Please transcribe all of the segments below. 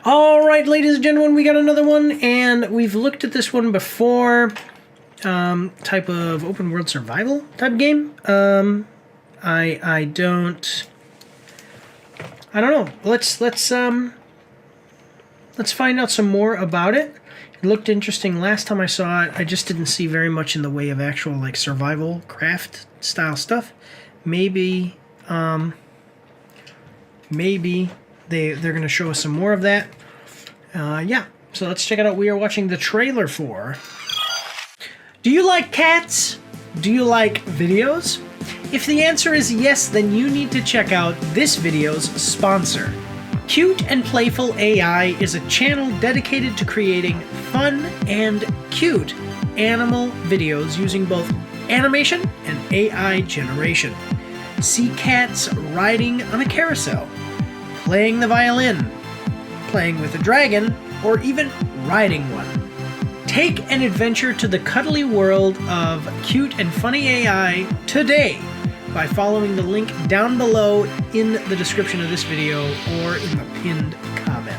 Alright, ladies and gentlemen, we got another one, and we've looked at this one before. Type of open world survival type game. I don't know. Let's find out some more about it. It looked interesting last time I saw it. I just didn't see very much in the way of actual like survival craft style stuff. Maybe they're going to show us some more of that. Yeah, so let's check it out. We are watching the trailer for... Do you like cats? Do you like videos? If the answer is yes, then you need to check out this video's sponsor. Cute and Playful AI is a channel dedicated to creating fun and cute animal videos using both animation and AI generation. See cats riding on a carousel, playing the violin, playing with a dragon, or even riding one. Take an adventure to the cuddly world of cute and funny AI today by following the link down below in the description of this video or in the pinned comment.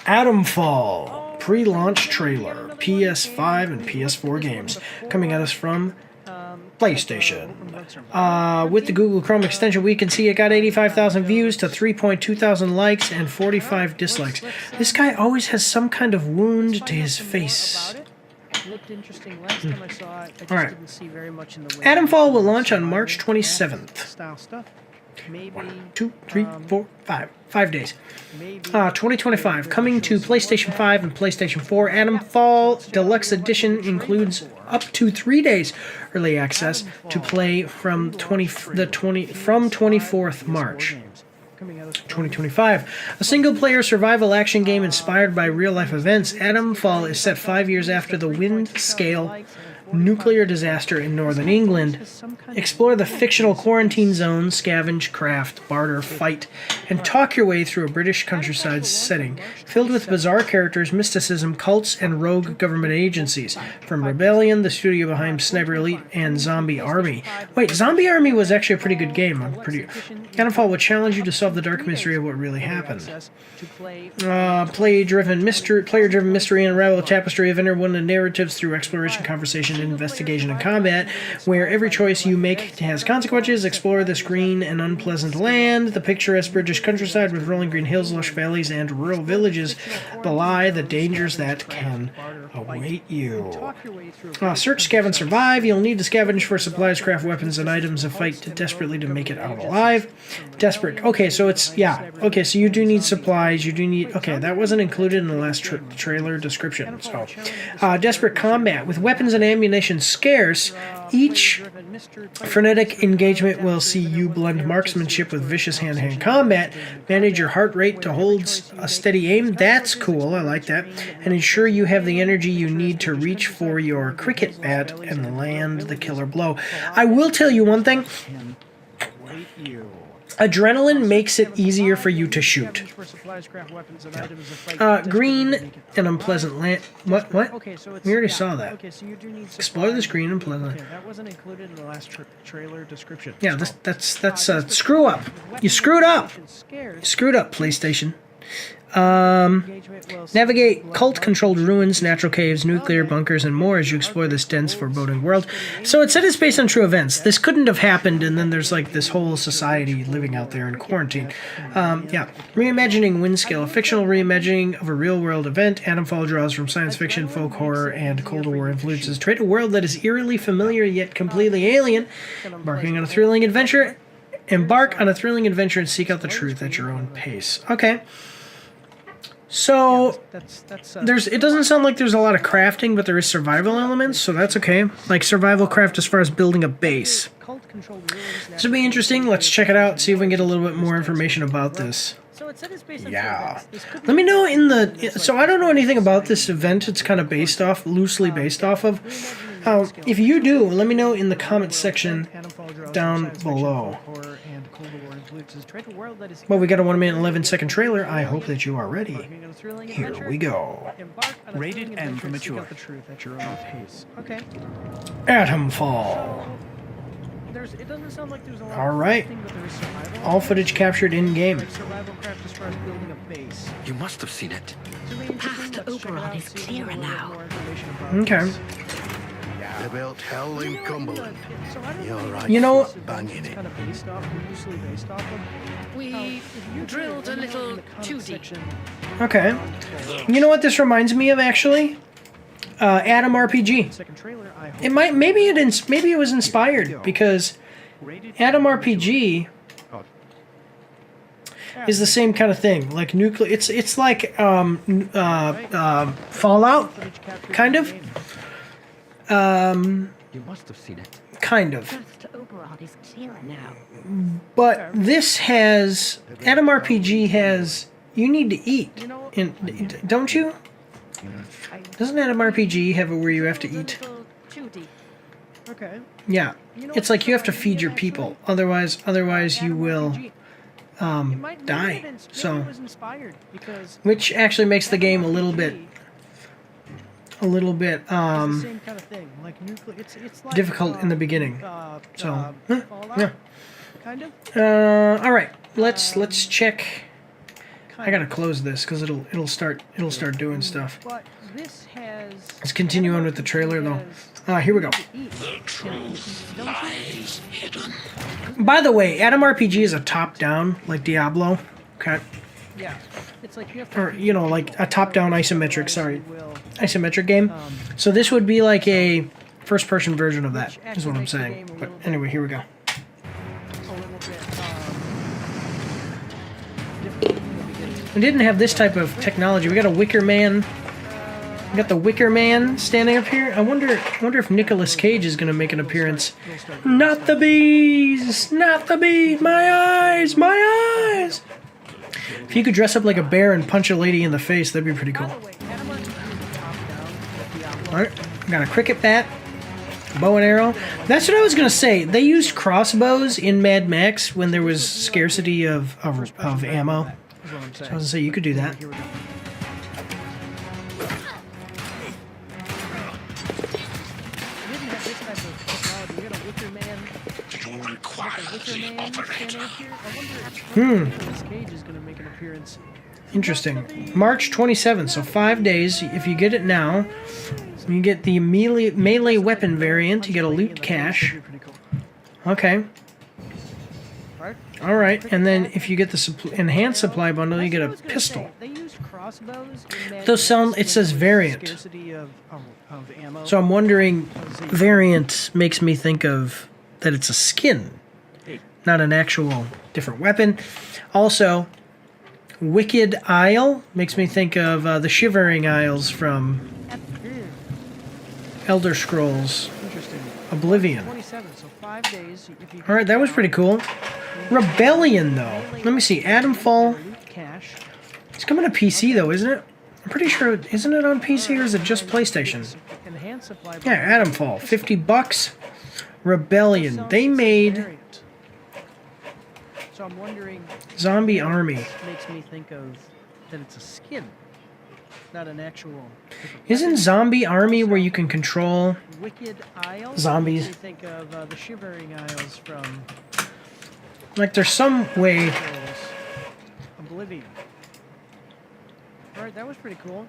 Atomfall pre-launch trailer, PS5 and PS4 games, coming at us from PlayStation. With the Google Chrome extension, we can see it got 85,000 views to 3.2 thousand likes and 45 dislikes. This guy always has some kind of wound to his face. Alright. Atomfall will launch on March 27th. 1, 2, 3, 4, 5. 5 days. 2025. Coming to PlayStation 5 and PlayStation 4. Atomfall Deluxe Edition includes up to 3 days early access to play from 24th March. 2025. A single-player survival action game inspired by real-life events. Atomfall is set 5 years after the wind-scale nuclear disaster in northern England. Explore the fictional quarantine zone, scavenge, craft, barter, fight, and talk your way through a British countryside setting filled with bizarre characters, mysticism, cults, and rogue government agencies. From Rebellion, the studio behind Sniper Elite, and Zombie Army. Wait, Zombie Army was actually a pretty good game. Atomfall will challenge you to solve the dark mystery of what really happened. Player-driven mystery and unravel a tapestry of interwoven narratives through exploration, conversation, investigation, and combat, where every choice you make has consequences. Explore this green and unpleasant land. The picturesque British countryside with rolling green hills, lush valleys, and rural villages belie the dangers that can await you. Search, scavenge, survive. You'll need to scavenge for supplies, craft weapons, and items, and fight desperately to make it out alive. Desperate. Okay, so it's, yeah. Okay, so you do need supplies. You do need, okay, that wasn't included in the last trailer description. So, desperate combat. With weapons and ammunition scarce, each frenetic engagement will see you blend marksmanship with vicious hand-to-hand combat, manage your heart rate to hold a steady aim. That's cool, I like that. And ensure you have the energy you need to reach for your cricket bat and land the killer blow. I will tell you one thing. Adrenaline makes it easier for you to shoot. Green and unpleasant land. What? We already saw that. Explore this green and unpleasant. That wasn't included in the last trailer description. Yeah, that's a screw up. You screwed up. You screwed up, PlayStation. Navigate cult-controlled ruins, natural caves, nuclear bunkers, and more as you explore this dense, foreboding world. So it said it's based on true events. This couldn't have happened, and then there's like this whole society living out there in quarantine. Yeah. Reimagining Windscale, a fictional reimagining of a real-world event. Atomfall draws from science fiction, folk horror, and Cold War influences. Create a world that is eerily familiar yet completely alien. Embark on a thrilling adventure and seek out the truth at your own pace. Okay. So, it doesn't sound like there's a lot of crafting, but there is survival elements, so that's okay. Like survival craft as far as building a base. This would be interesting. Let's check it out, see if we can get a little bit more information about this. Yeah. Let me know in the... So I don't know anything about this event. It's kind of loosely based off of. If you do, let me know in the comments section down below. Well, we got a 1 minute 11-second trailer. I hope that you are ready. Here we go. Rated M for mature. At your own pace. Okay. Atomfall. It doesn't sound like there's a lot. All right. All footage captured in game. Survival craft as far as building a base. You must have seen it. The path to Oberon is clearer now. Okay. They built hell in Cumberland. You're right. You know, banging it. Kind of based off, loosely based off of. We drilled a little too deep. okay. You know what this reminds me of actually? Atom RPG. Second trailer, I hope. It might maybe it was inspired because Atom RPG is the same kind of thing, like nuclear. It's like Fallout, kind of. You must have seen it. Kind of. Path to Oberon is clearer now. But this has Atom RPG has you need to eat, don't you? Doesn't Atom RPG have it where you have to eat? Too deep. Okay. Yeah, it's like you have to feed your people, otherwise you will die. So, which actually makes the game a little bit same kind of thing, like nuclear. It's like, difficult in the beginning. So, yeah. Kind of. All right, let's check. I gotta close this because it'll start doing stuff. But this has. Let's continue on with the trailer though. Here we go. By the way, Atom RPG is a top-down, like Diablo. Okay. Yeah. It's like you have to. Or like a top-down isometric game. So this would be like a first-person version of that, is what I'm saying. But anyway, here we go. We didn't have this type of technology. We got a Wicker Man. We got the Wicker Man standing up here. I wonder if Nicolas Cage is going to make an appearance. Not the bees! Not the bees! My eyes! My eyes! If you could dress up like a bear and punch a lady in the face, that'd be pretty cool. Alright, got a cricket bat, bow and arrow. That's what I was going to say. They used crossbows in Mad Max when there was scarcity of ammo. So I was going to say, you could do that. Interesting. March 27th, so 5 days. If you get it now, you get the melee weapon variant. You get a loot cache. Okay. All right, and then if you get the enhanced supply bundle, you get a pistol. Those sound. It says variant. So I'm wondering, variant makes me think of that it's a skin, not an actual different weapon. Also, Wicked Isle makes me think of the Shivering Isles from Elder Scrolls Oblivion. All right, that was pretty cool. Rebellion, though. Let me see. Atomfall. It's coming to PC, though, isn't it? I'm pretty sure. Isn't it on PC, or is it just PlayStation? Yeah, Atomfall. $50. Rebellion. They made So I'm wondering. Zombie Army. Makes me think of that it's a skin, not an actual. Isn't Zombie Army where you can control Wicked Isle? zombies? Makes me think of the Shivering Isles from Like there's some way. Oblivion. All right, that was pretty cool.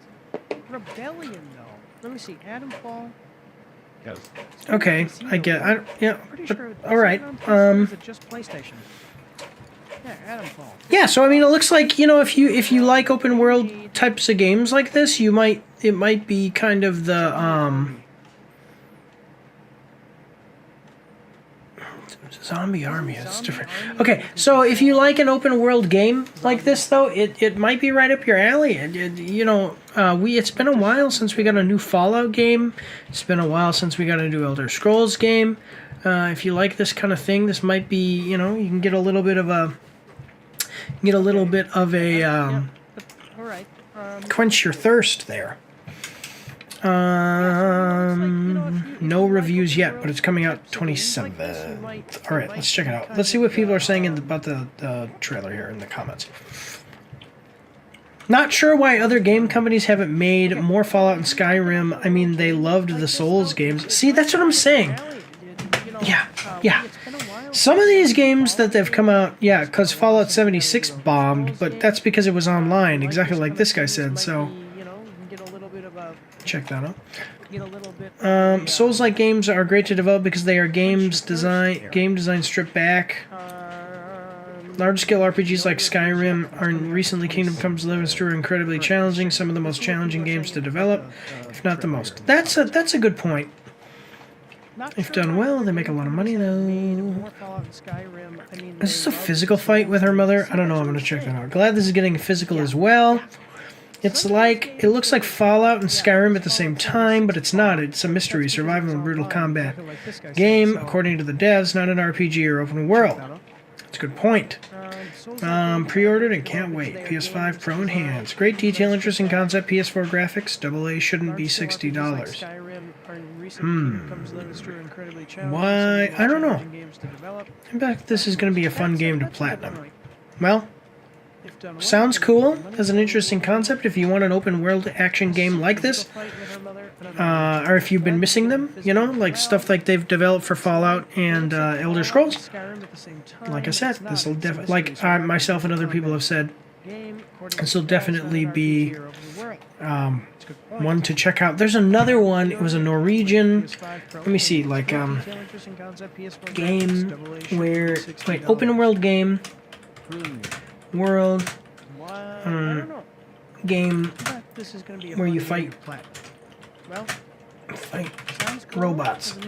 Rebellion, though. Let me see. Atomfall. Yes. Okay, I get. Yeah. Pretty But, sure it's all right. is it just PlayStation? Yeah, Atomfall. Yeah. So I mean, it looks like if you like open world types of games like this, it might be kind of the Zombie Army. It's different. Okay, so if you like an open world game like this, though, it might be right up your alley. It's been a while since we got a new Fallout game. It's been a while since we got a new Elder Scrolls game. If you like this kind of thing, this might be you can get a little bit of a All right. quench your thirst there. If No reviews yet, but it's coming out 27th. All right, let's check it out. Let's see what people are saying about the trailer here in the comments. Not sure why other game companies haven't made more Fallout and Skyrim. I mean, they loved the Souls games. See, that's what I'm saying. Yeah. Some of these games that they've come out, yeah, because Fallout 76 bombed, but that's because it was online, exactly like this guy said, so check that out. Souls-like games are great to develop because they are game design stripped back. Large-scale RPGs like Skyrim and recently Kingdom Come Deliverance are incredibly challenging, some of the most challenging games to develop, if not the most. That's a good point. If done well, they make a lot of money, though. Is this a physical fight with her mother? I don't know. I'm going to check that out. Glad this is getting physical as well. It looks like Fallout and Skyrim at the same time, but it's not. It's a mystery, survival and brutal combat game, according to the devs, not an RPG or open world. That's a good point. Pre-ordered and can't wait. PS5 Pro in hands. Great detail, interesting concept. PS4 graphics. AA shouldn't be $60. Why? I don't know. I bet this is going to be a fun game to platinum. Well, sounds cool. Has an interesting concept if you want an open world action game like this. Or if you've been missing them, you know, like stuff like they've developed for Fallout and Elder Scrolls. Like I said, this will definitely, like myself and other people have said, this will definitely be one to check out. There's another one. It was a Norwegian. Let me see, like game where open world game, world game where you fight robots.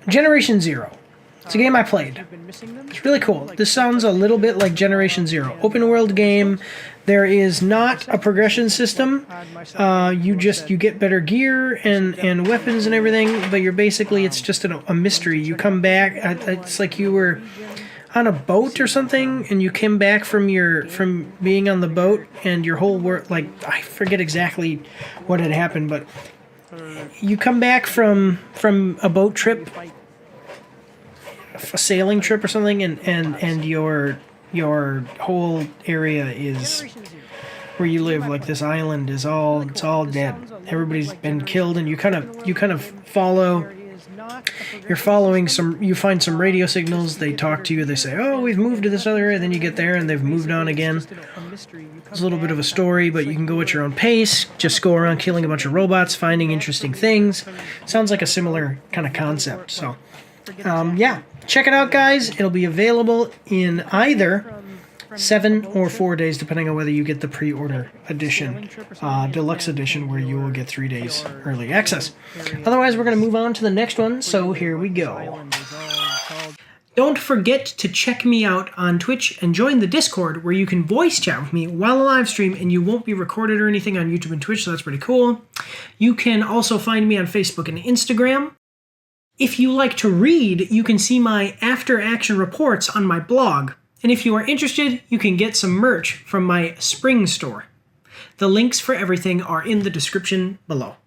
Generation Zero. It's a game I played. It's really cool. This sounds a little bit like Generation Zero. Open world game. There is not a progression system. You get better gear and weapons and everything, but it's just a mystery. You come back. It's like you were on a boat or something, and you came back from being on the boat, and your whole world, like, I forget exactly what had happened, but you come back from a boat trip, a sailing trip or something, and your whole area is where you live, like this island is all dead. Everybody's been killed, and you kind of follow. You're following you find some radio signals, they talk to you, they say, oh, we've moved to this other area, then you get there and they've moved on again. It's a little bit of a story, but you can go at your own pace, just go around killing a bunch of robots, finding interesting things. Sounds like a similar kind of concept, so yeah, check it out, guys. It'll be available in either 7 or 4 days, depending on whether you get the pre-order edition, deluxe edition, where you will get 3 days early access. Otherwise, we're going to move on to the next one, so here we go. Don't forget to check me out on Twitch and join the Discord, where you can voice chat with me while I live stream, and you won't be recorded or anything on YouTube and Twitch, so that's pretty cool. You can also find me on Facebook and Instagram. If you like to read, you can see my after-action reports on my blog. And if you are interested, you can get some merch from my spring store. The links for everything are in the description below.